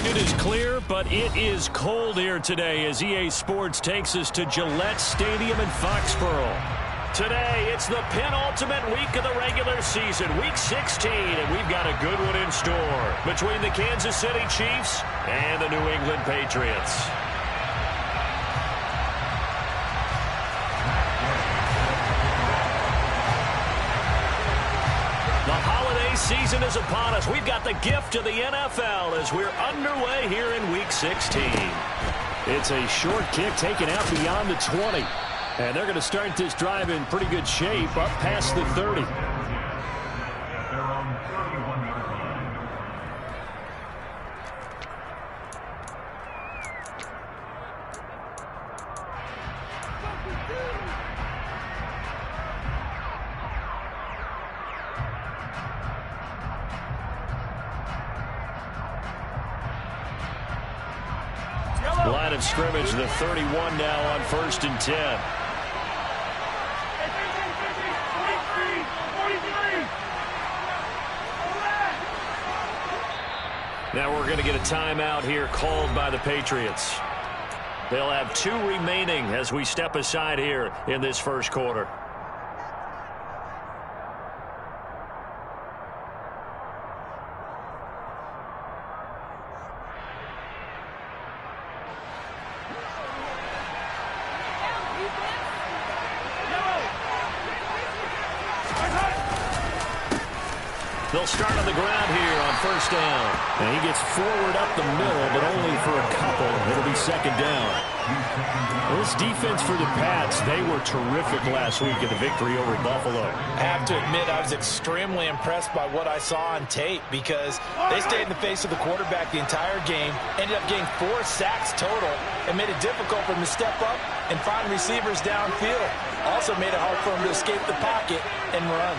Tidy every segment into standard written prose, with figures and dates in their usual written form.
altitude is clear, but it is cold here today as EA Sports takes us to Gillette Stadium in Foxborough. Today, it's the penultimate week of the regular season, Week 16, and we've got a good one in store between the Kansas City Chiefs and the New England Patriots. Season is upon us. We've got the gift of the NFL as we're underway here in Week 16. It's a short kick taken out beyond the 20. And they're going to start this drive in pretty good shape up past the 30. Line of scrimmage, the 31 now on 1st and 10. Now we're going to get a timeout here called by the Patriots. They'll have 2 remaining as we step aside here in this first quarter. They'll start on the ground here on 1st down. And he gets forward up the middle, but only for a couple. It'll be 2nd down. This defense for the Pats, they were terrific last week in the victory over Buffalo. I have to admit, I was extremely impressed by what I saw on tape because they stayed in the face of the quarterback the entire game, ended up getting 4 sacks total, and made it difficult for them to step up and find receivers downfield. Also made it hard for them to escape the pocket and run.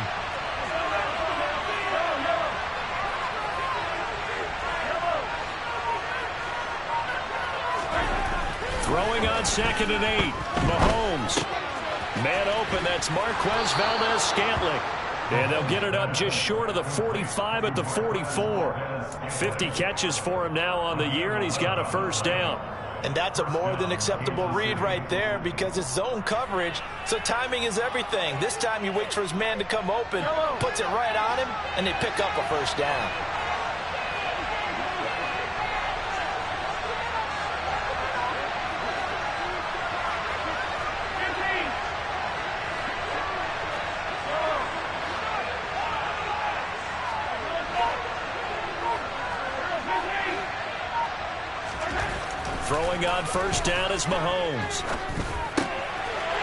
Throwing on 2nd and 8. Mahomes. Man open. That's Marquez Valdez-Scantling. And they'll get it up just short of the 45 at the 44. 50 catches for him now on the year, and he's got a 1st down. And that's a more than acceptable read right there because it's zone coverage, so timing is everything. This time he waits for his man to come open, puts it right on him, and they pick up a 1st down. Throwing on 1st down is Mahomes.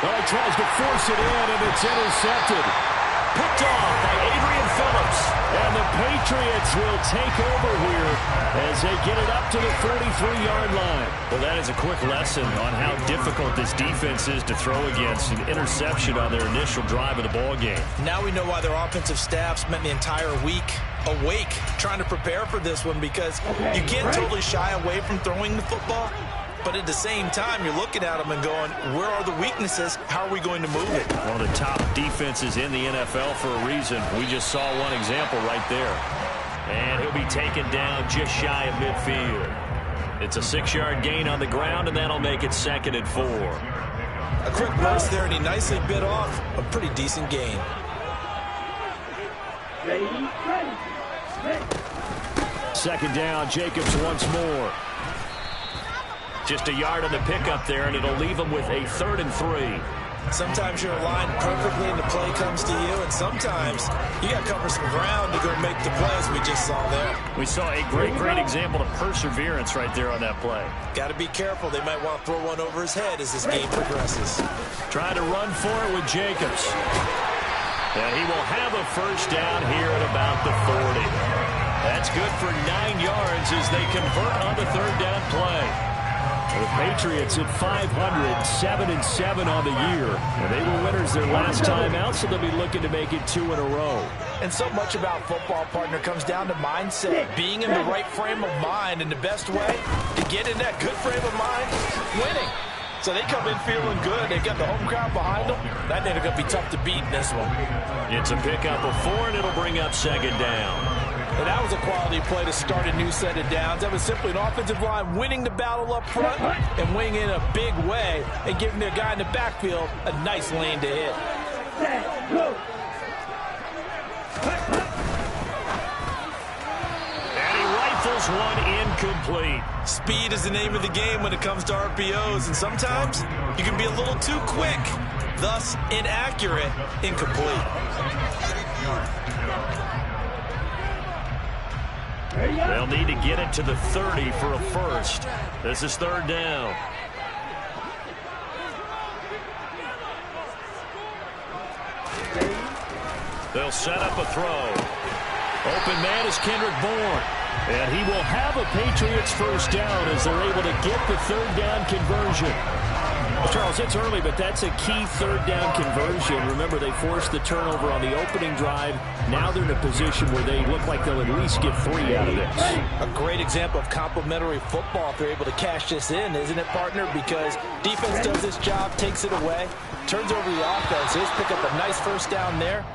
Well, he tries to force it in, and it's intercepted. Picked off by Adrian Phillips. And the Patriots will take over here as they get it up to the 43-yard line. Well, that is a quick lesson on how difficult this defense is to throw against. An interception on their initial drive of the ball game. Now we know why their offensive staff spent the entire week awake trying to prepare for this one because you can't totally shy away from throwing the football. But at the same time, you're looking at them and going, where are the weaknesses? How are we going to move it? One of the top defenses in the NFL for a reason. We just saw one example right there. And he'll be taken down just shy of midfield. It's a 6-yard gain on the ground, and that'll make it 2nd and 4. A quick burst there, and he nicely bit off a pretty decent gain. 2nd down, Jacobs once more. Just a yard on the pickup there, and it'll leave him with a 3rd and 3. Sometimes you're aligned perfectly and the play comes to you, and sometimes you got to cover some ground to go make the plays we just saw there. We saw a great example of perseverance right there on that play. Got to be careful. They might want to throw one over his head as this game progresses. Trying to run for it with Jacobs. And he will have a 1st down here at about the 40. That's good for 9 yards as they convert on the 3rd down play. The Patriots at 500, 7-7 on the year. And they were winners their last time out, so they'll be looking to make it 2 in a row. And so much about football, partner, comes down to mindset. Being in the right frame of mind, and the best way to get in that good frame of mind, winning. So they come in feeling good. They've got the home crowd behind them. I think they're going to be tough to beat in this one. It's a pickup of 4, and it'll bring up 2nd down. And that was a quality play to start a new set of downs. That was simply an offensive line winning the battle up front and winning in a big way and giving their guy in the backfield a nice lane to hit. And he rifles one incomplete. Speed is the name of the game when it comes to RPOs, and sometimes you can be a little too quick, thus inaccurate, incomplete. They'll need to get it to the 30 for a first. This is third down. They'll set up a throw. Open man is Kendrick Bourne. And he will have a Patriots first down as they're able to get the third down conversion. Well, Charles, it's early, but that's a key third down conversion. Remember, they forced the turnover on the opening drive. Now they're in a position where they look like they'll at least get 3 out of this. A great example of complementary football if they're able to cash this in, isn't it, partner? Because defense does this job, takes it away, turns over the offense. They just pick up a nice first down there.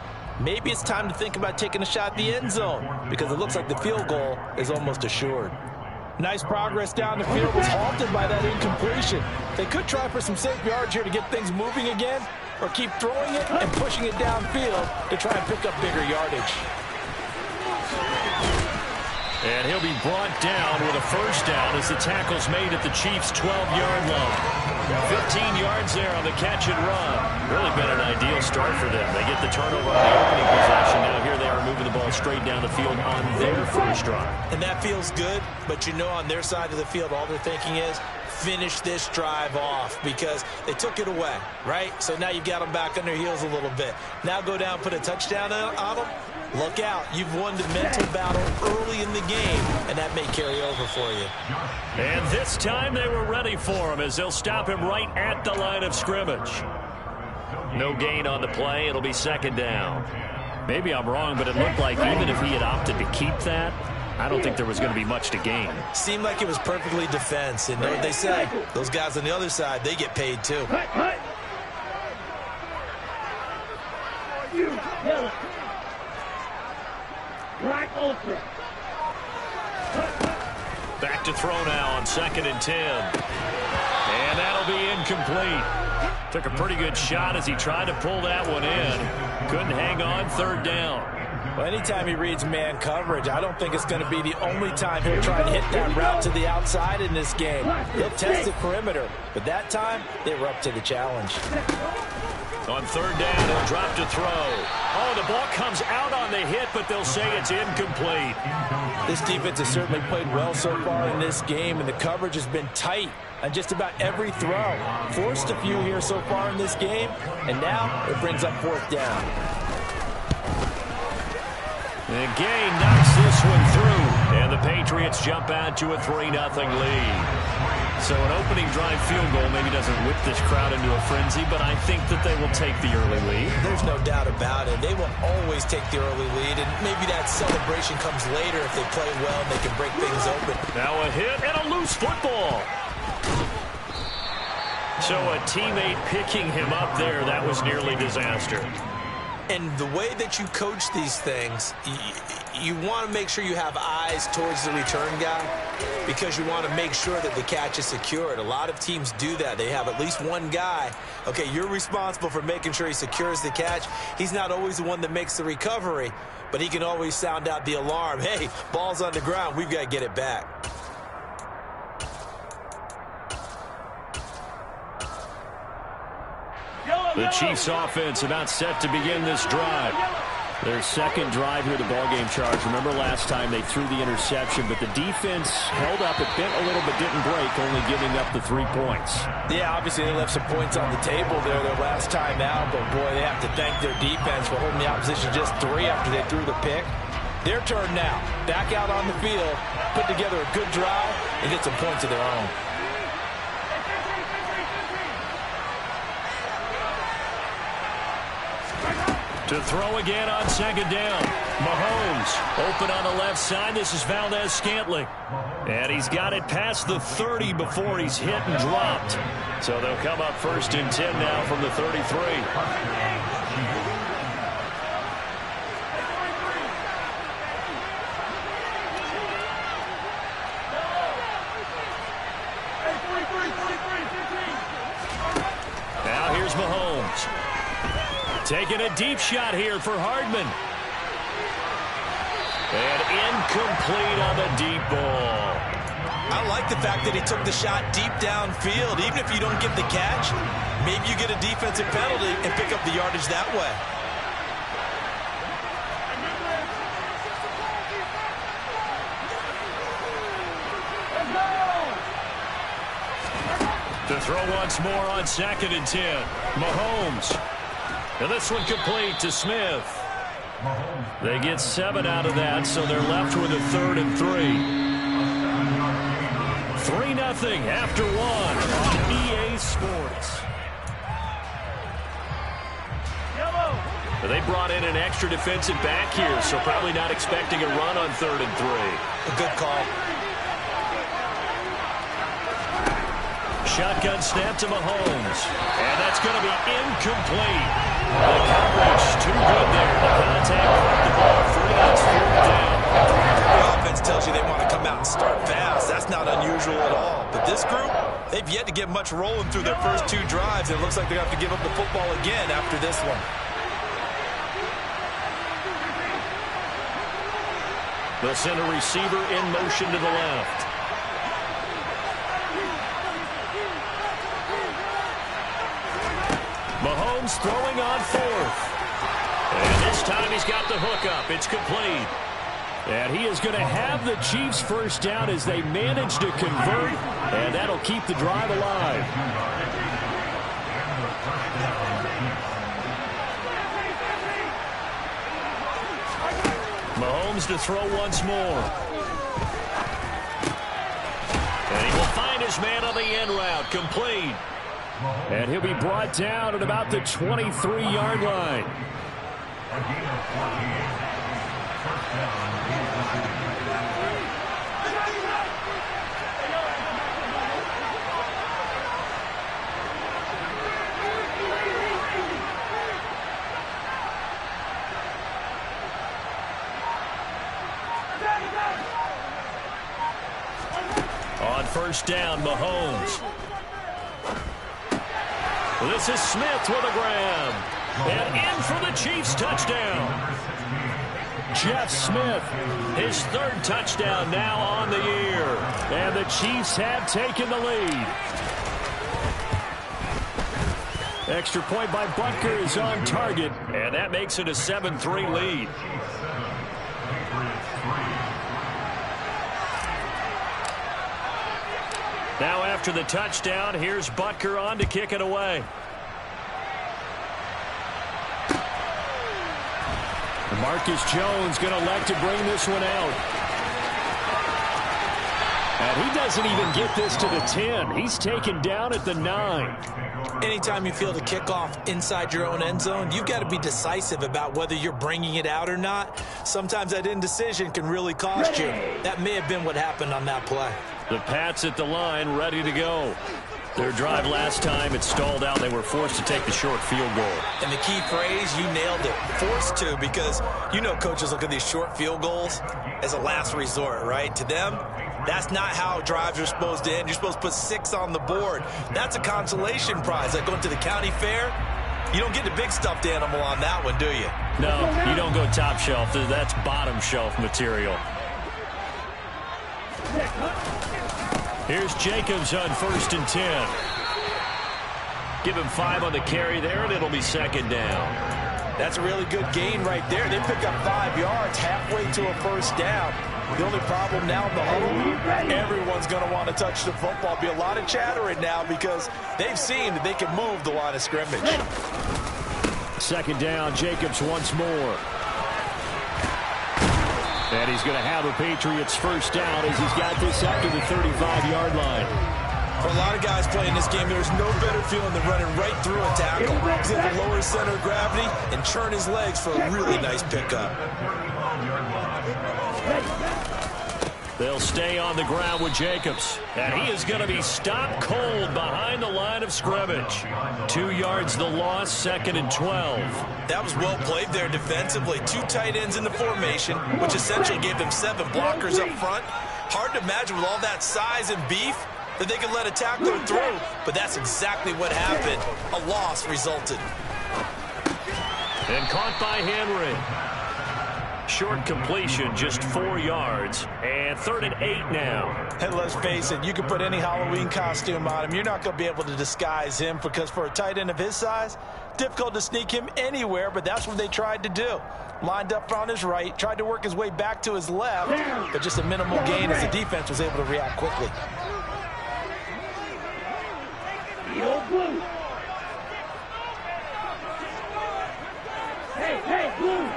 Maybe it's time to think about taking a shot at the end zone because it looks like the field goal is almost assured. Nice progress down the field was halted by that incompletion. They could try for some safe yards here to get things moving again, or keep throwing it and pushing it downfield to try and pick up bigger yardage. And he'll be brought down with a first down as the tackle's made at the Chiefs' 12-yard line. 15 yards there on the catch and run. Really been an ideal start for them. They get the turnover on the opening possession. Now here they are moving the ball straight down the field on their first drive. And that feels good, but you know on their side of the field all they're thinking is finish this drive off because they took it away, right? So now you've got them back on their heels a little bit. Now go down, put a touchdown on them. Look out. You've won the mental battle early in the game, and that may carry over for you. And this time they were ready for him as they'll stop him right at the line of scrimmage. No gain on the play. It'll be second down. Maybe I'm wrong, but it looked like even if he had opted to keep that, I don't think there was going to be much to gain. Seemed like it was perfectly defense. And you know what they say? Those guys on the other side, they get paid too. Back to throw now on 2nd and 10. And that'll be incomplete. Took a pretty good shot as he tried to pull that one in. Couldn't hang on, third down. Well, anytime he reads man coverage, I don't think it's going to be the only time he'll try to hit that route to the outside in this game. He'll test the perimeter, but that time they were up to the challenge. On third down, he'll drop to throw. Oh, the ball comes out on the hit, but they'll say it's incomplete. This defense has certainly played well so far in this game, and the coverage has been tight on just about every throw. Forced a few here so far in this game, and now it brings up fourth down. And Gay knocks this one through, and the Patriots jump out to a 3-0 lead. So an opening drive field goal maybe doesn't whip this crowd into a frenzy, but I think that they will take the early lead. There's no doubt about it. They will always take the early lead, and maybe that celebration comes later if they play well and they can break things open. Now a hit and a loose football. So a teammate picking him up there, that was nearly disaster. And the way that you coach these things, you want to make sure you have eyes towards the return guy because you want to make sure that the catch is secured. A lot of teams do that. They have at least one guy. Okay, you're responsible for making sure he secures the catch. He's not always the one that makes the recovery, but he can always sound out the alarm. Hey, ball's on the ground. We've got to get it back. The Chiefs offense about set to begin this drive. Their second drive here, the ballgame charge. Remember last time they threw the interception, but the defense held up. It bent a little but didn't break, only giving up the 3 points. Yeah, obviously they left some points on the table there their last time out, but boy, they have to thank their defense for holding the opposition just 3 after they threw the pick. Their turn now. Back out on the field, put together a good drive, and get some points of their own. To throw again on second down. Mahomes open on the left side. This is Valdez-Scantling. And he's got it past the 30 before he's hit and dropped. So they'll come up 1st and 10 now from the 33. Taking a deep shot here for Hardman. And incomplete on the deep ball. I like the fact that he took the shot deep downfield. Even if you don't get the catch, maybe you get a defensive penalty and pick up the yardage that way. To throw once more on 2nd and 10. Mahomes. And this one complete to Smith. They get 7 out of that, so they're left with a 3rd and 3. 3-0 after 1 on EA Sports. They brought in an extra defensive back here, so probably not expecting a run on 3rd and 3. A good call. Shotgun snap to Mahomes. And that's going to be incomplete. The coverage too good there. The contact caught the ball free. It's 4th down. The offense tells you they want to come out and start fast. That's not unusual at all. But this group, they've yet to get much rolling through their first 2 drives. And it looks like they're going to have to give up the football again after this one. They'll send a receiver in motion to the left. Mahomes throwing on 4th. And this time he's got the hook up. It's complete. And he is going to have the Chiefs first down as they manage to convert. And that'll keep the drive alive. Mahomes to throw once more. And he will find his man on the end route. Complete. And he'll be brought down at about the 23-yard line. On first down, Mahomes. This is Smith with a grab. And in for the Chiefs touchdown. Jeff Smith, his 3rd touchdown now on the year. And the Chiefs have taken the lead. Extra point by Butker is on target. And that makes it a 7-3 lead. Now after the touchdown, here's Butker on to kick it away. Marcus Jones going to elect to bring this one out. And he doesn't even get this to the 10. He's taken down at the 9. Anytime you feel the kickoff inside your own end zone, you've got to be decisive about whether you're bringing it out or not. Sometimes that indecision can really cost you. That may have been what happened on that play. The Pats at the line, ready to go. Their drive last time, it stalled out. They were forced to take the short field goal. And the key phrase, you nailed it. Forced to, because you know coaches look at these short field goals as a last resort, right? To them, that's not how drives are supposed to end. You're supposed to put 6 on the board. That's a consolation prize. Like going to the county fair, you don't get the big stuffed animal on that one, do you? No, you don't go top shelf. That's bottom shelf material. Here's Jacobs on 1st and 10. Give him 5 on the carry there, and it'll be 2nd down. That's a really good gain right there. They pick up 5 yards halfway to a first down. The only problem now in the huddle, everyone's going to want to touch the football. Be a lot of chattering now because they've seen that they can move the line of scrimmage. 2nd down, Jacobs once more. And he's going to have a Patriots first down as he's got this up to the 35-yard line. For a lot of guys playing this game, there's no better feeling than running right through a tackle. He's able to lower his center of gravity and churn his legs for a really nice pickup. They'll stay on the ground with Jacobs. And he is going to be stopped cold behind the line of scrimmage. 2 yards the loss, 2nd and 12. That was well played there defensively. 2 tight ends in the formation, which essentially gave them 7 blockers up front. Hard to imagine with all that size and beef that they could let a tackler through, but that's exactly what happened. A loss resulted. And caught by Henry. Short completion, just 4 yards. And 3rd and 8 now. And let's face it, you can put any Halloween costume on him. You're not going to be able to disguise him because for a tight end of his size, difficult to sneak him anywhere, but that's what they tried to do. Lined up on his right, tried to work his way back to his left, but just a minimal gain as the defense was able to react quickly. Hey, Blue!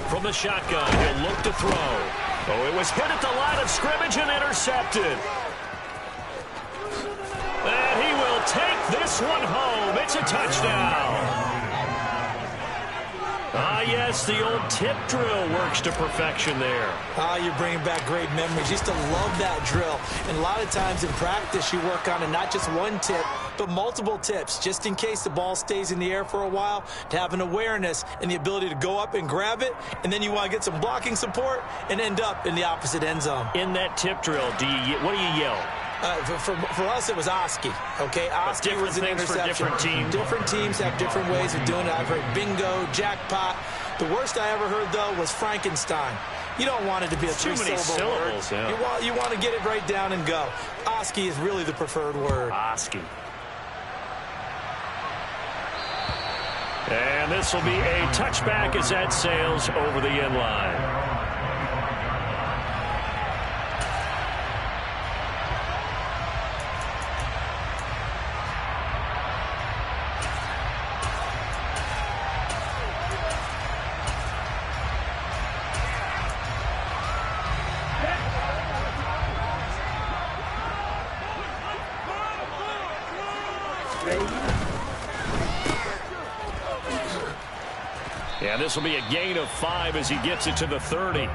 From the shotgun, he'll look to throw. Oh, it was hit at the line of scrimmage and intercepted. And he will take this one home. It's a touchdown. Yes, the old tip drill works to perfection there. You're bringing back great memories. Used to love that drill. And a lot of times in practice, you work on it, not just one tip, but multiple tips, just in case the ball stays in the air for a while, to have an awareness and the ability to go up and grab it, and then you want to get some blocking support and end up in the opposite end zone. In that tip drill, what do you yell? For us, it was Oski. Okay, Oski was an interception. For different teams. Different teams have different ways of doing it. I've heard bingo, jackpot. The worst I ever heard, though, was Frankenstein. You don't want it to be a three-syllable word. Yeah. You want to get it right down and go. Oski is really the preferred word. Oski. And this will be a touchback as that sails over the end line. And this will be a gain of 5 as he gets it to the 30.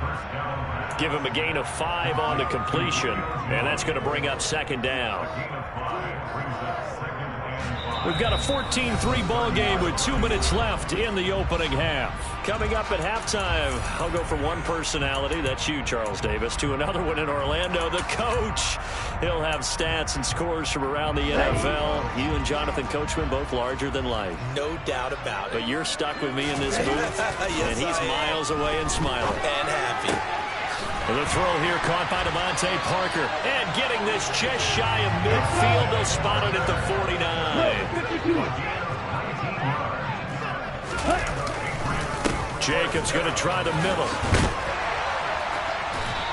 Give him a gain of 5 on the completion, and that's going to bring up 2nd down. We've got a 14-3 ball game with 2 minutes left in the opening half. Coming up at halftime, I'll go from one personality, that's you, Charles Davis, to another one in Orlando, the coach. He'll have stats and scores from around the NFL. You and Jonathan Coachman, both larger than life. No doubt about it. But you're stuck with me in this booth, yes, and he's miles away and smiling. And happy. The throw here caught by Devontae Parker. And getting this just shy of midfield. They'll spot it at the 49. Jacobs going to try the middle.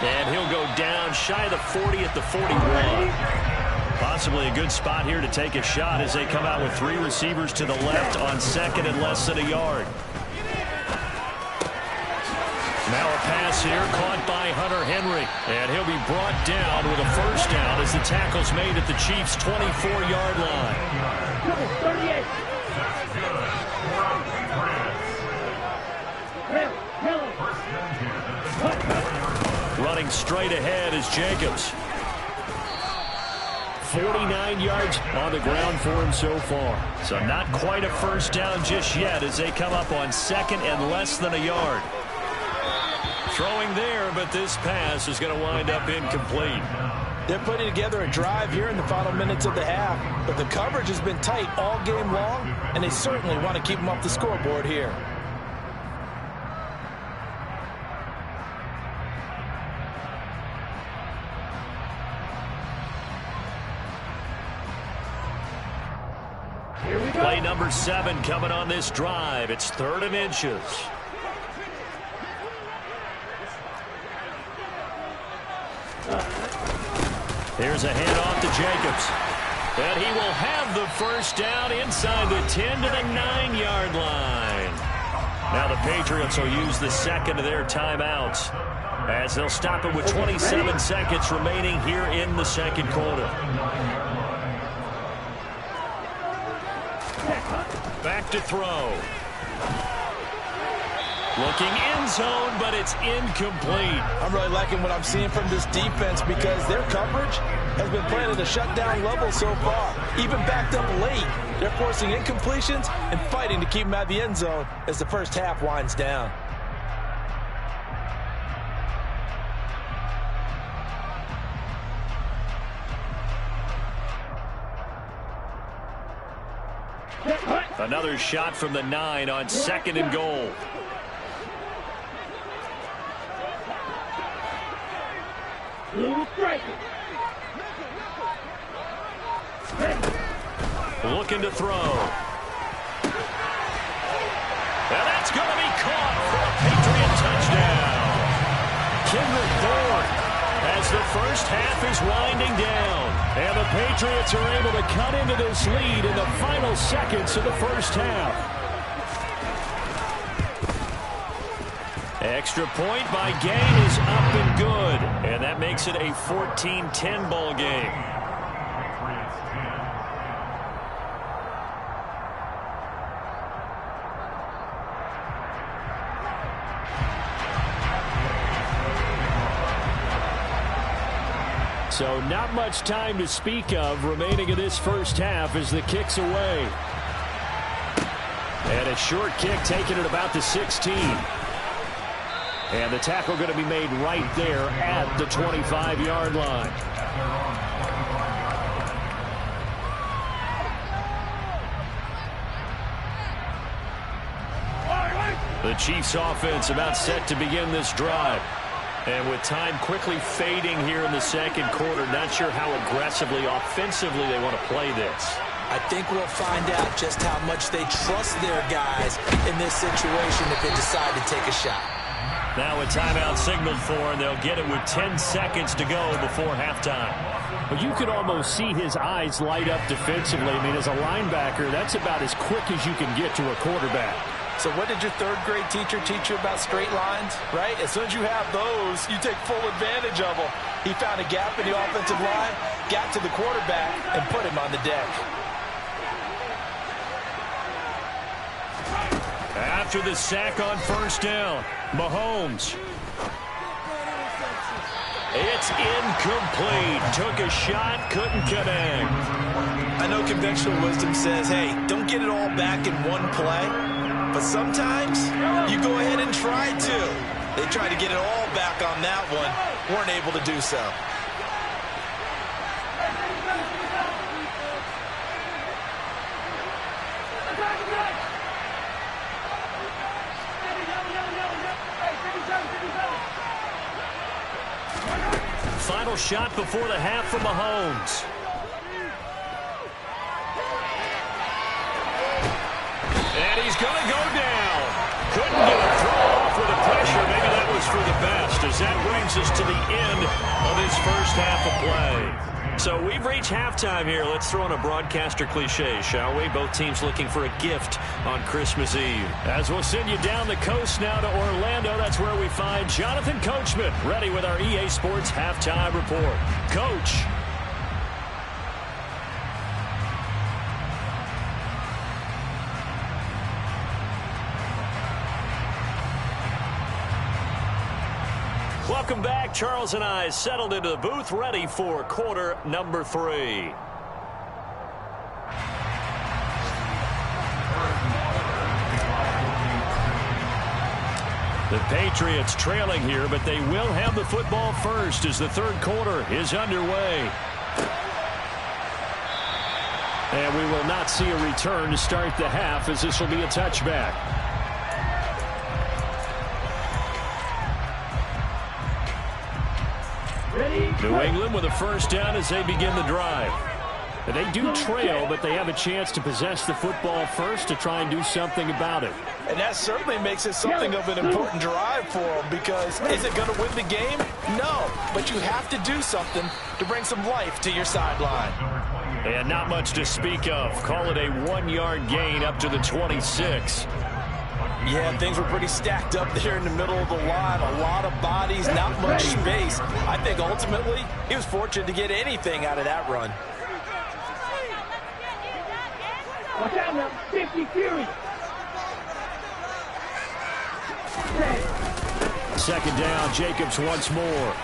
And he'll go down shy of the 40 at the 41. Possibly a good spot here to take a shot as they come out with 3 receivers to the left on 2nd and less than a yard. Now a pass here caught by Hunter Henry. And he'll be brought down with a 1st down as the tackle's made at the Chiefs' 24-yard line. Running straight ahead is Jacobs. 49 yards on the ground for him so far. So not quite a 1st down just yet as they come up on 2nd and less than a yard. Throwing there, but this pass is going to wind up incomplete. They're putting together a drive here in the final minutes of the half, but the coverage has been tight all game long, and they certainly want to keep them off the scoreboard here. Play number 7 coming on this drive. It's 3rd and inches. Here's a handoff to Jacobs. And he will have the 1st down inside the 10 to the 9-yard line. Now the Patriots will use the 2nd of their timeouts as they'll stop it with 27 seconds remaining here in the 2nd quarter. Back to throw. Looking end zone, but it's incomplete. I'm really liking what I'm seeing from this defense because their coverage has been playing at a shutdown level so far. Even backed up late, they're forcing incompletions and fighting to keep them out of the end zone as the 1st half winds down. Another shot from the 9 on 2nd and goal. Looking to throw. And that's going to be caught for a Patriot touchdown. Kendrick Bourne, as the first half is winding down. And the Patriots are able to cut into this lead in the final seconds of the first half. Extra point by Gain is up and good. And that makes it a 14-10 ball game. So not much time to speak of remaining in this first half as the kick's away. And a short kick taken at about the 16. And the tackle going to be made right there at the 25-yard line. The Chiefs offense about set to begin this drive. And with time quickly fading here in the second quarter, not sure how aggressively, offensively they want to play this. I think we'll find out just how much they trust their guys in this situation if they decide to take a shot. Now a timeout signaled for, and they'll get it with 10 seconds to go before halftime. Well, you could almost see his eyes light up defensively. I mean, as a linebacker, that's about as quick as you can get to a quarterback. So what did your third-grade teacher teach you about straight lines, right? As soon as you have those, you take full advantage of them. He found a gap in the offensive line, got to the quarterback, and put him on the deck. After the sack on first down, Mahomes. It's incomplete. Took a shot, couldn't connect. I know conventional wisdom says, hey, don't get it all back in one play. But sometimes you go ahead and try to. They tried to get it all back on that one. Weren't able to do so. Final shot before the half from Mahomes. And he's going to go down. Couldn't get a throw off with the pressure. Maybe that was for the best, as that brings us to the end of this first half of play. So we've reached halftime here. Let's throw in a broadcaster cliche, shall we? Both teams looking for a gift on Christmas Eve. As we'll send you down the coast now to Orlando, that's where we find Jonathan Coachman, ready with our EA Sports halftime report. Coach. Welcome back. Charles and I settled into the booth, ready for quarter number 3. The Patriots trailing here, but they will have the football first as the third quarter is underway. And we will not see a return to start the half, as this will be a touchback. New England with a first down as they begin the drive. They do trail, but they have a chance to possess the football first to try and do something about it. And that certainly makes it something of an important drive for them, because is it going to win the game? No, but you have to do something to bring some life to your sideline. And not much to speak of. Call it a 1-yard gain up to the 26. Yeah, things were pretty stacked up there in the middle of the line. A lot of bodies, not much space. I think ultimately he was fortunate to get anything out of that run. Watch out now, 50 Fury. Second down, Jacobs once more.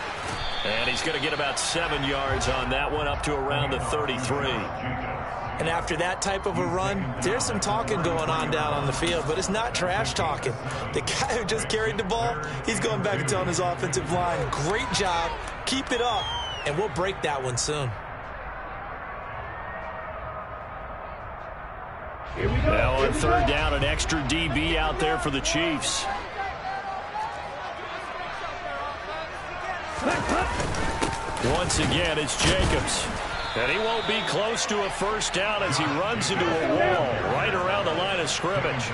And he's going to get about 7 yards on that one, up to around the 33. And after that type of a run, there's some talking going on down on the field, but it's not trash talking. The guy who just carried the ball, he's going back and telling his offensive line, great job, keep it up, and we'll break that one soon. Now on third down, an extra DB out there for the Chiefs. Once again, it's Jacobs. And he won't be close to a first down as he runs into a wall right around the line of scrimmage.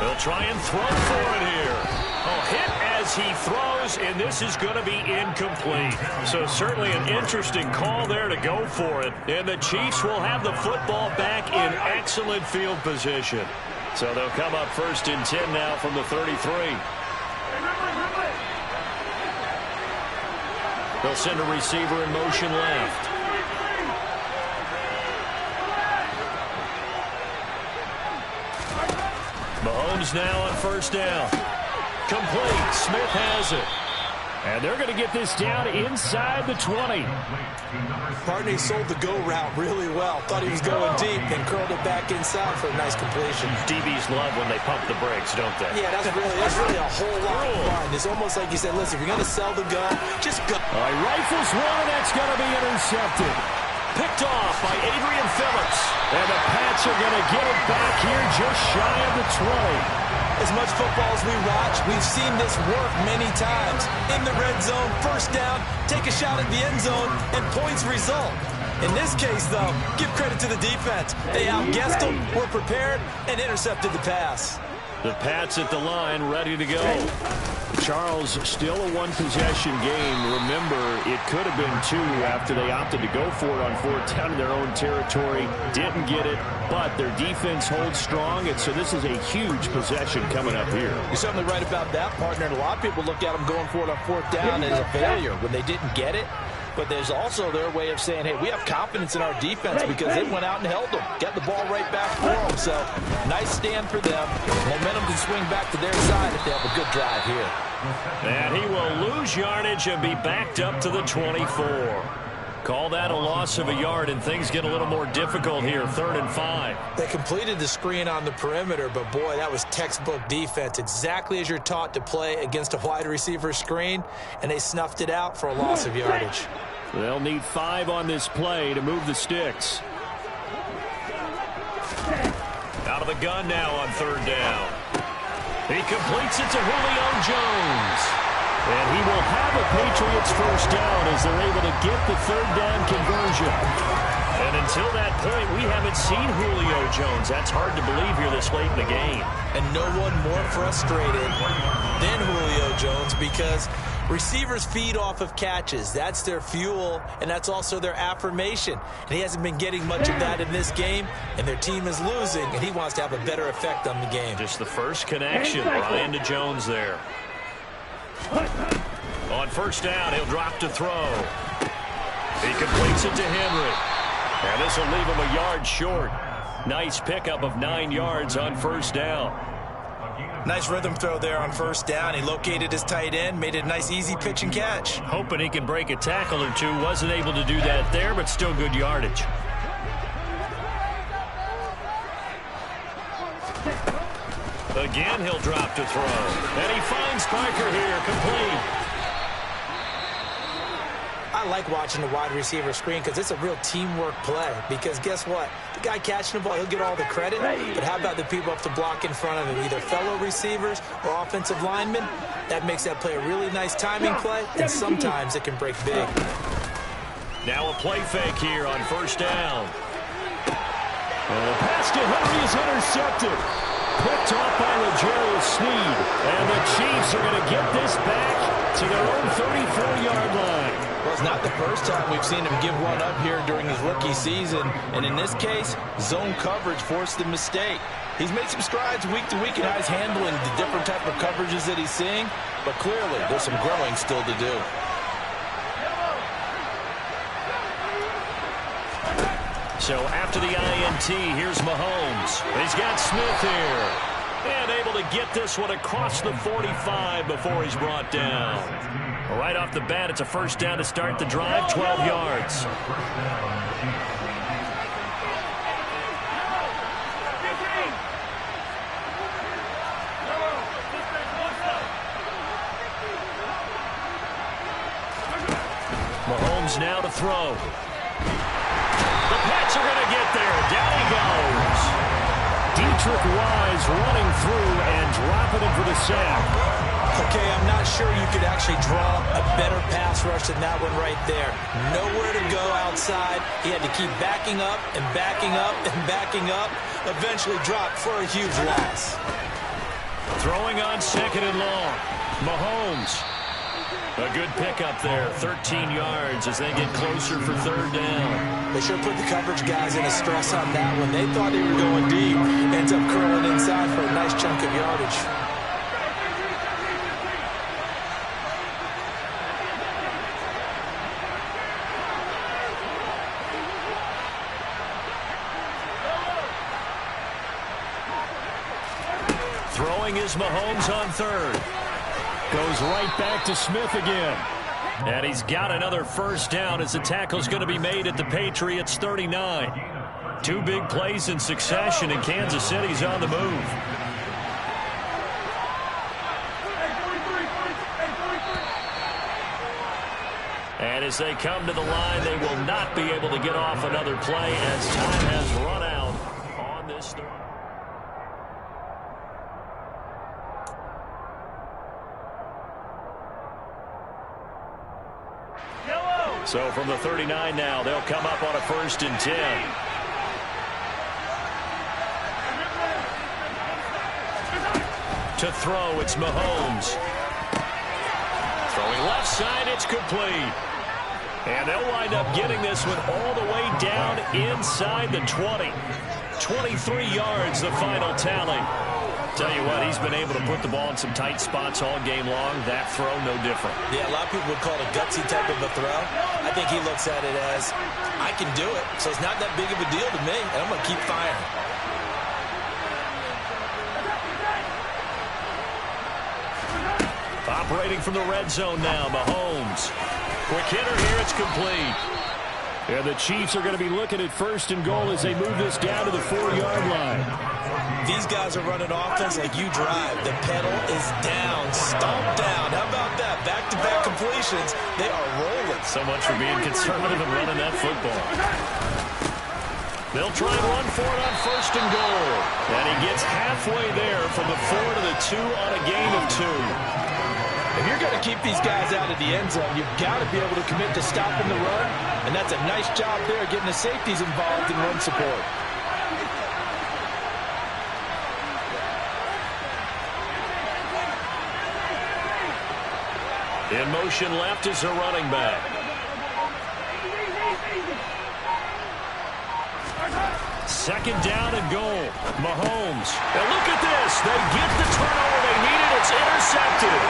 He'll try and throw for it here. Oh, hit as he throws, and this is going to be incomplete. So certainly an interesting call there to go for it. And the Chiefs will have the football back in excellent field position. So they'll come up first and 10 now from the 33. They'll send a receiver in motion left. Mahomes now on first down. Complete. Smith has it. And they're going to get this down inside the 20. Partney sold the go route really well. Thought he was going deep and curled it back inside for a nice completion. DBs love when they pump the brakes, don't they? Yeah, that's really a whole lot of fun. It's almost like you said, listen, if you're going to sell the go, just go. All right, rifles one, and that's going to be intercepted. Picked off by Adrian Phillips. And the Pats are going to get it back here just shy of the 20. As much football as we watch, we've seen this work many times. In the red zone, first down, take a shot at the end zone, and points result. In this case, though, give credit to the defense. They outguessed them, were prepared, and intercepted the pass. The Pats at the line, ready to go. Charles, still a one-possession game. Remember, it could have been two after they opted to go for it on fourth down in their own territory. Didn't get it, but their defense holds strong, and so this is a huge possession coming up here. You're certainly right about that, partner. And a lot of people look at them going for it on fourth down as a failure when they didn't get it. But there's also their way of saying, hey, we have confidence in our defense because they went out and held them. Got the ball right back for them. So, nice stand for them. Momentum can swing back to their side if they have a good drive here. And he will lose yardage and be backed up to the 24. Call that a loss of a yard, and things get a little more difficult here, 3rd and 5. They completed the screen on the perimeter, but boy, that was textbook defense. Exactly as you're taught to play against a wide receiver screen, and they snuffed it out for a loss of yardage. They'll need 5 on this play to move the sticks. Out of the gun now on 3rd down. He completes it to Julio Jones. And he will have a Patriots first down as they're able to get the 3rd down conversion. And until that point, we haven't seen Julio Jones. That's hard to believe here this late in the game. And no one more frustrated than Julio Jones because receivers feed off of catches. That's their fuel, and that's also their affirmation. And he hasn't been getting much of that in this game, and their team is losing, and he wants to have a better effect on the game. Just the first connection, Ryan to Jones there. On first down, he'll drop to throw. He completes it to Henry. And this will leave him a yard short. Nice pickup of 9 yards on first down. Nice rhythm throw there on first down. He located his tight end, made it a nice easy pitch and catch. Hoping he can break a tackle or two. Wasn't able to do that there, but still good yardage. Again, he'll drop to throw. And he finds Parker here, complete. I like watching the wide receiver screen because it's a real teamwork play. Because guess what? The guy catching the ball, he'll get all the credit. But how about the people up the block in front of him? Either fellow receivers or offensive linemen. That makes that play a really nice timing play. And sometimes it can break big. Now a play fake here on first down. And the pass to Henry is intercepted. Picked off by L'Jarius Sneed. And the Chiefs are going to get this back to their own 34-yard line. Well, it's not the first time we've seen him give one up here during his rookie season. And in this case, zone coverage forced the mistake. He's made some strides week to week in how he's handling the different type of coverages that he's seeing. But clearly, there's some growing still to do. So after the INT, here's Mahomes. He's got Smith here. And able to get this one across the 45 before he's brought down. Right off the bat, it's a first down to start the drive, 12 yards. Mahomes now to throw. The Pats are going to get there. Down he goes. Dietrich Wise running through and dropping him for the sack. Okay, I'm not sure you could actually draw a better pass rush than that one right there. Nowhere to go outside. He had to keep backing up and backing up and backing up. Eventually dropped for a huge loss. Throwing on 2nd and long. Mahomes. A good pickup there. 13 yards as they get closer for 3rd down. They sure put the coverage guys in a stress on that one. They thought they were going deep. Ends up curling inside for a nice chunk of yardage. Throwing is Mahomes on 3rd. Goes right back to Smith again. And he's got another 1st down as the tackle's going to be made at the Patriots 39. 2 big plays in succession, and Kansas City's on the move. And as they come to the line, they will not be able to get off another play as time has run out on this third. So from the 39 now, they'll come up on a 1st and 10. To throw, it's Mahomes. Throwing left side, it's complete. And they'll wind up getting this one all the way down inside the 20. 23 yards, the final tally. Tell you what, he's been able to put the ball in some tight spots all game long. That throw, no different. Yeah, a lot of people would call it a gutsy type of a throw. I think he looks at it as, I can do it, so it's not that big of a deal to me, and I'm going to keep firing. Operating from the red zone now, Mahomes. Quick hitter here, it's complete. And the Chiefs are going to be looking at 1st and goal as they move this down to the 4-yard line. These guys are running offense like you drive. The pedal is down, stomped down. How about that? Back-to-back completions. They are rolling. So much for being conservative and running that football. They'll try and run for it on 1st and goal. And he gets halfway there from the 4 to the 2 on a gain of 2. If you're going to keep these guys out of the end zone, you've got to be able to commit to stopping the run. And that's a nice job there, getting the safeties involved in run support. In motion left is a running back. Second down and goal. Mahomes. And look at this. They get the turnover they needed. It's intercepted.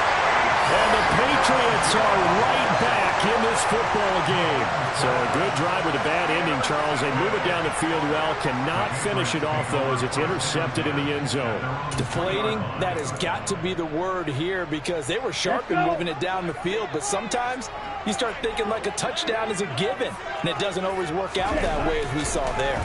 And the Patriots are right back in this football game. So a good drive with a bad ending, Charles. They move it down the field well. Cannot finish it off, though, as it's intercepted in the end zone. Deflating, that has got to be the word here because they were sharp in moving it down the field. But sometimes you start thinking like a touchdown is a given. And it doesn't always work out that way as we saw there.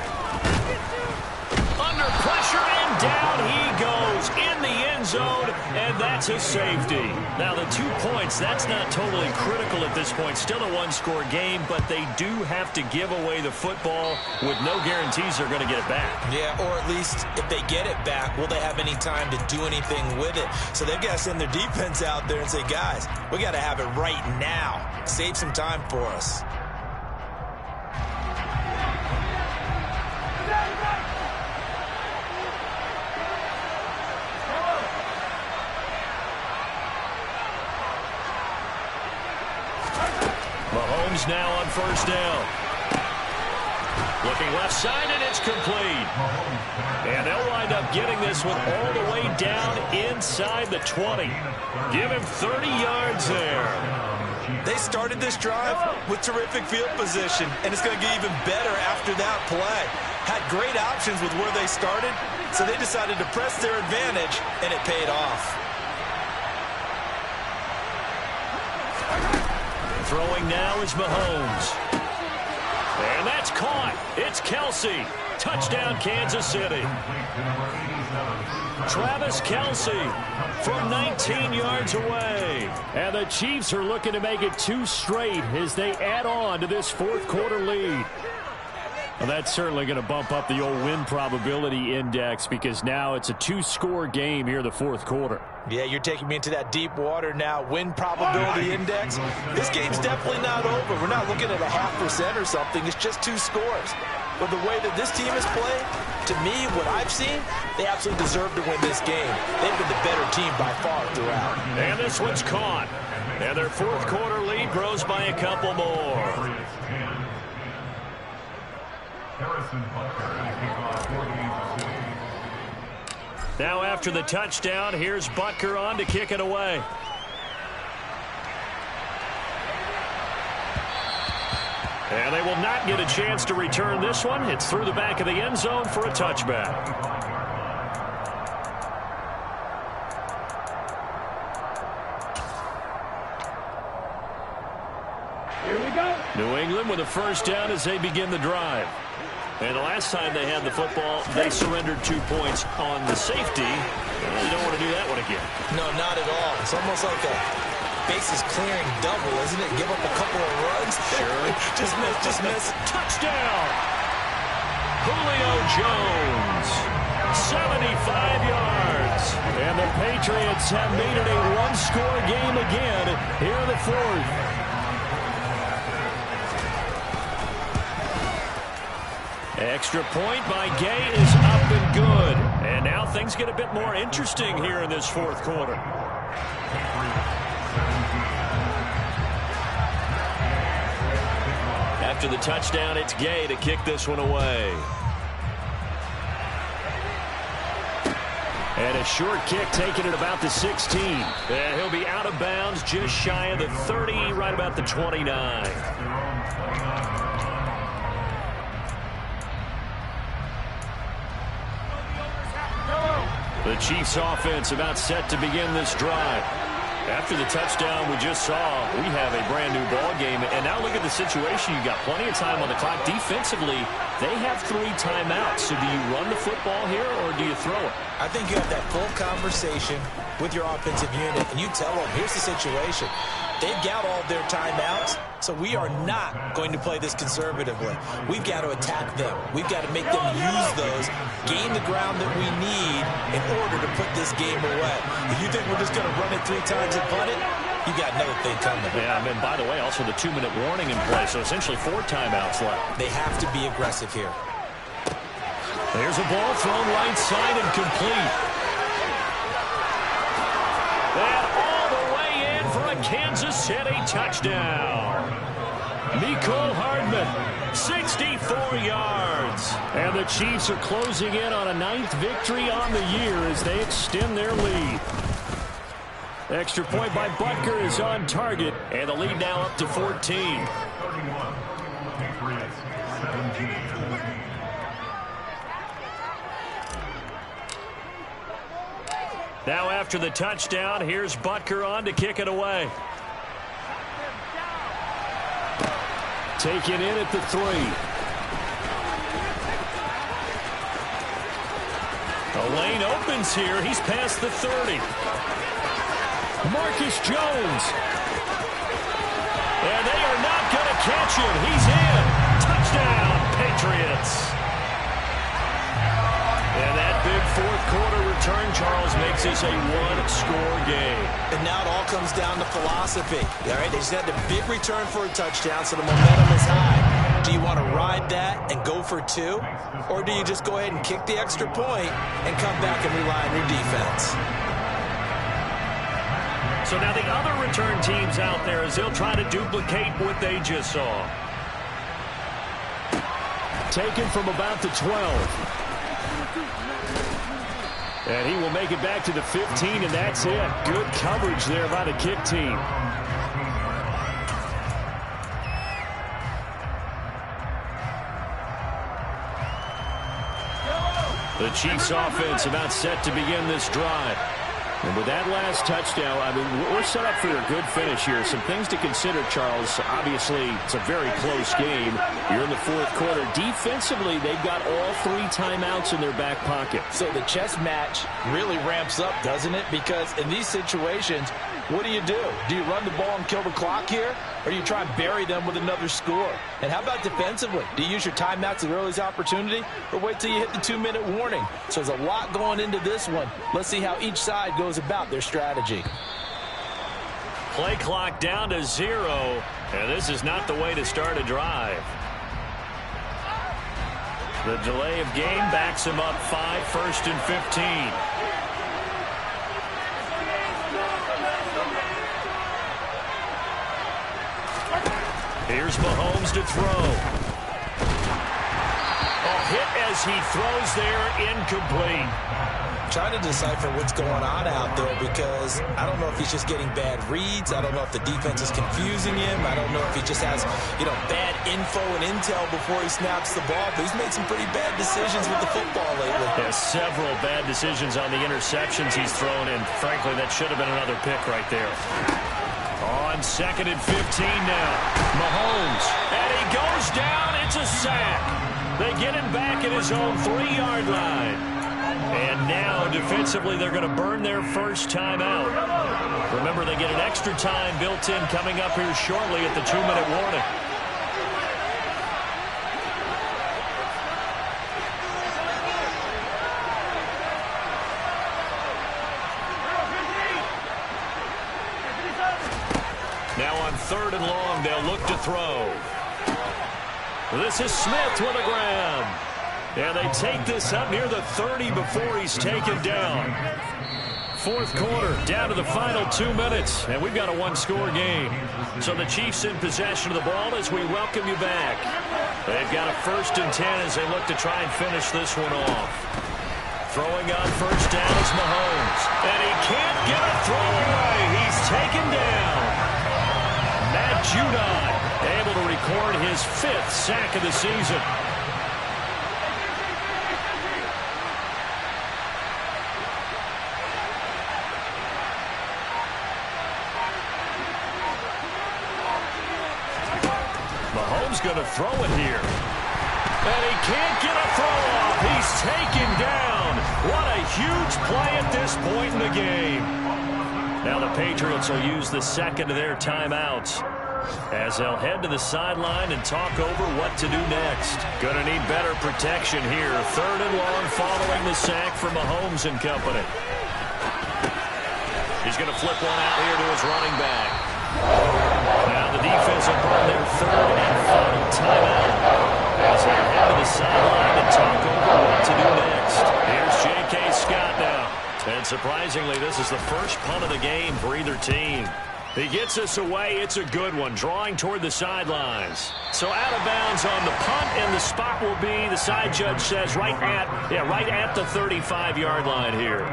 Under pressure and down he goes in the end zone, and that's a safety. Now the 2 points, that's not totally critical at this point. Still a one-score game, but they do have to give away the football with no guarantees they're going to get it back. Yeah, or at least if they get it back, will they have any time to do anything with it? So they've got to send their defense out there and say, guys, we got to have it right now. Save some time for us. Mahomes now on 1st down. Looking left side, and it's complete. And they'll wind up getting this one all the way down inside the 20. Give him 30 yards there. They started this drive with terrific field position, and it's going to get even better after that play. Had great options with where they started, so they decided to press their advantage, and it paid off. Throwing now is Mahomes. And that's caught. It's Kelsey. Touchdown, Kansas City. Travis Kelce from 19 yards away. And the Chiefs are looking to make it 2 straight as they add on to this fourth quarter lead. Well, that's certainly going to bump up the old win probability index because now it's a 2-score game here in the fourth quarter. Yeah, you're taking me into that deep water now. Win probability index. This game's definitely not over. We're not looking at a 0.5% or something. It's just 2 scores. But the way that this team has played, to me, what I've seen, they absolutely deserve to win this game. They've been the better team by far throughout. And this one's caught. And their fourth quarter lead grows by a couple more. Now after the touchdown, here's Butker on to kick it away. And they will not get a chance to return this one. It's through the back of the end zone for a touchback. Here we go. New England with a first down as they begin the drive. And the last time they had the football, they surrendered 2 points on the safety. Well, you don't want to do that one again. No, not at all. It's almost like a bases clearing double, isn't it? Give up a couple of runs. Sure. just miss. Touchdown! Julio Jones, 75 yards. And the Patriots have made it a 1-score game again here in the fourth. Extra point by Gay is up and good. And now things get a bit more interesting here in this fourth quarter. After the touchdown, it's Gay to kick this one away. And a short kick taken at about the 16. And he'll be out of bounds just shy of the 30, right about the 29. The Chiefs offense about set to begin this drive. After the touchdown we just saw, we have a brand new ball game. And now look at the situation. You've got plenty of time on the clock. Defensively, they have 3 timeouts. So do you run the football here or do you throw it? I think you have that full conversation with your offensive unit, and you tell them, here's the situation. They've got all their timeouts, so we are not going to play this conservatively. We've got to attack them. We've got to make them use those, gain the ground that we need in order to put this game away. If you think we're just going to run it 3 times and punt it, you got another thing coming. Yeah, and by the way, also the 2-minute warning in play, so essentially 4 timeouts left. They have to be aggressive here. There's a ball thrown right side and complete. And all the way in for a Kansas City touchdown. Mecole Hardman, 64 yards. And the Chiefs are closing in on a 9th victory on the year as they extend their lead. Extra point by Butker is on target, and the lead now up to 14. Now after the touchdown, here's Butker on to kick it away. Taken in at the 3. The lane opens here. He's past the 30. Marcus Jones. And they are not going to catch him. He's in. Touchdown, Patriots. And that big fourth quarter return, Charles, makes this a 1-score game. And now it all comes down to philosophy. All right, they just had a big return for a touchdown, so the momentum is high. Do you want to ride that and go for 2? Or do you just go ahead and kick the extra point and come back and rely on your defense? So now the other return teams out there as they'll try to duplicate what they just saw. Taken from about the 12. And he will make it back to the 15, and that's it. Good coverage there by the kick team. The Chiefs offense about set to begin this drive. And with that last touchdown, I mean, we're set up for a good finish here. Some things to consider, Charles. Obviously, it's a very close game. You're in the fourth quarter. Defensively, they've got all 3 timeouts in their back pocket. So the chess match really ramps up, doesn't it? Because in these situations, what do? Do you run the ball and kill the clock here? Or do you try and bury them with another score? And how about defensively? Do you use your timeouts at earliest opportunity? Or wait till you hit the 2-minute warning? So there's a lot going into this one. Let's see how each side goes about their strategy. Play clock down to 0. And this is not the way to start a drive. The delay of game backs him up 5, 1st and 15. Here's Mahomes to throw. A hit as he throws there, incomplete. Trying to decipher what's going on out there because I don't know if he's just getting bad reads. I don't know if the defense is confusing him. I don't know if he just has, bad info and intel before he snaps the ball. But he's made some pretty bad decisions with the football lately. Yeah, several bad decisions on the interceptions he's thrown in. Frankly, that should have been another pick right there. On 2nd and 15 now. Mahomes. And he goes down. It's a sack. They get him back at his own 3-yard line. And now, defensively, they're going to burn their first timeout. Remember, they get an extra time built in coming up here shortly at the 2-minute warning. Now on 3rd and long, they'll look to throw. This is Smith with a grab. And they take this up near the 30 before he's taken down. Fourth quarter, down to the final 2 minutes, and we've got a 1-score game. So the Chiefs in possession of the ball as we welcome you back. They've got a 1st and 10 as they look to try and finish this one off. Throwing on 1st down is Mahomes. And he can't get a throw away. He's taken down. Matt Judon able to record his 5th sack of the season. Mahomes going to throw it here. And he can't get a throw off. He's taken down. What a huge play at this point in the game. Now the Patriots will use the 2nd of their timeouts as they'll head to the sideline and talk over what to do next. Going to need better protection here. 3rd and long following the sack from Mahomes and company. He's going to flip one out here to his running back. Now the defense will burn their 3rd and final timeout as they head to the sideline and talk over what to do next. Here's J.K. Scott now. And surprisingly, this is the first punt of the game for either team. He gets us away. It's a good one, drawing toward the sidelines. So out of bounds on the punt, and the spot will be, the side judge says, right at the 35-yard line here.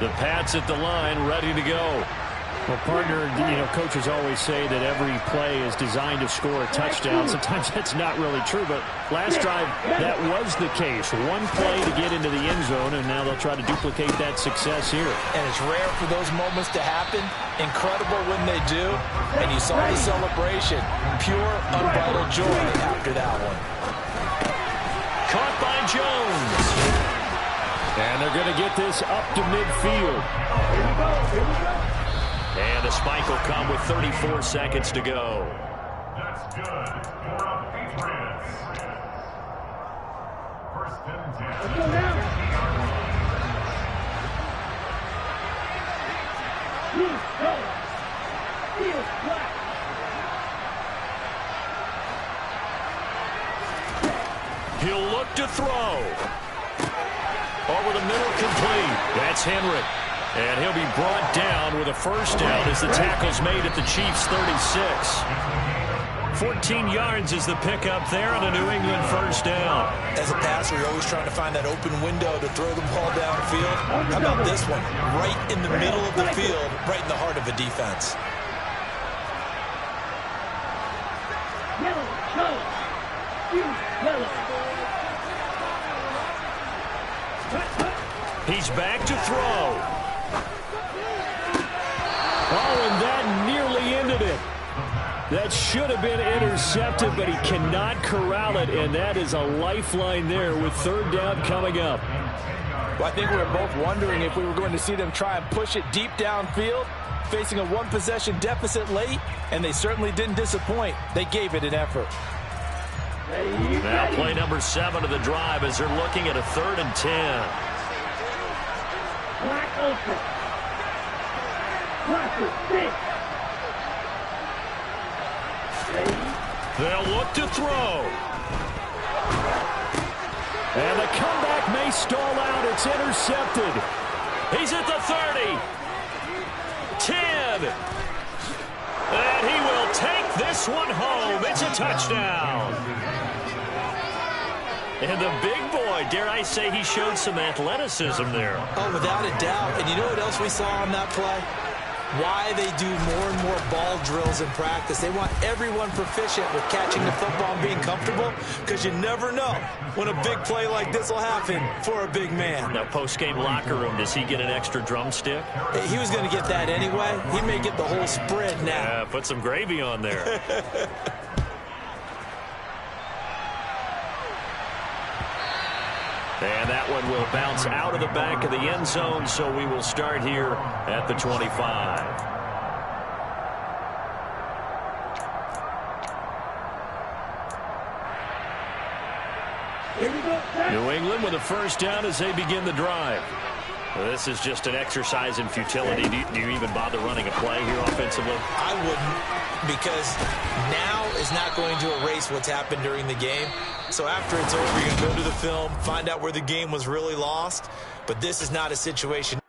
The Pats at the line, ready to go. Well, partner, coaches always say that every play is designed to score a touchdown. Sometimes that's not really true, but last drive, that was the case. One play to get into the end zone, and now they'll try to duplicate that success here. And it's rare for those moments to happen. Incredible when they do. And you saw the celebration. Pure, unbridled joy after that one. Caught by Jones. And they're going to get this up to midfield. And the spike will come with 34 seconds to go. That's good for the Patriots. 1st and 10. Let's go now. Blue, go. Field, black. He'll look to throw. Over the middle, complete. That's Henry. And he'll be brought down with a 1st down as the tackle's made at the Chiefs' 36. 14 yards is the pickup there on a New England 1st down. As a passer, you're always trying to find that open window to throw the ball downfield. How about this one? Right in the middle of the field, right in the heart of a defense. He's back to throw. Oh, and that nearly ended it. That should have been intercepted, but he cannot corral it, and that is a lifeline there with third down coming up. Well, I think we were both wondering if we were going to see them try and push it deep downfield, facing a one-possession deficit late, and they certainly didn't disappoint. They gave it an effort. Now play number 7 of the drive as they're looking at a 3rd and 10. Black open. Black 6. They'll look to throw. And the comeback may stall out. It's intercepted. He's at the 30. 10. And he will take this one home. It's a touchdown. And the big boy, dare I say, he showed some athleticism there. Oh, without a doubt. And you know what else we saw on that play? Why they do more and more ball drills in practice. They want everyone proficient with catching the football and being comfortable, because you never know when a big play like this will happen for a big man. Now, post-game locker room, does he get an extra drumstick? He was going to get that anyway. He may get the whole spread now. Yeah, put some gravy on there. And that one will bounce out of the back of the end zone, so we will start here at the 25. New England with a first down as they begin the drive. Well, this is just an exercise in futility. Do you even bother running a play here offensively? I wouldn't, because now is not going to erase what's happened during the game. So after it's over, you're going to go to the film, find out where the game was really lost. But this is not a situation.